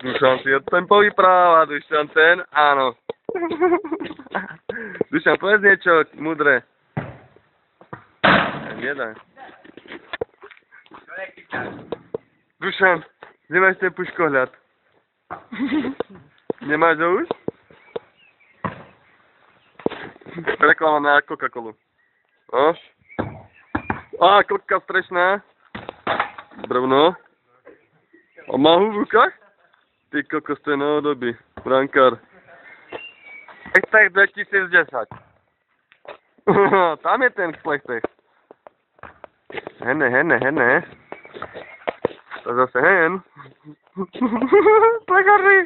Dušan si je ten povypráva, Dušan ten, áno. Dušan, povedz niečo múdre. Nedaj. Dušan, nemáš ten puškohľad. Nemáš ho už? Reklama na Coca-Colu. No? Á, klopka strešná. Brvno. A má ho v rukách? Ty kokos, to je novodobý. Brankár. Plechtech 2010. Tam je ten plechtech. Hene. To zase hen. Plechaři.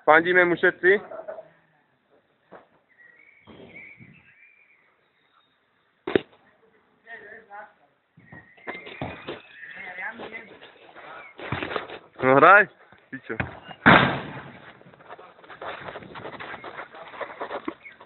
Fandíme mu všetci? No hraj, ty čo?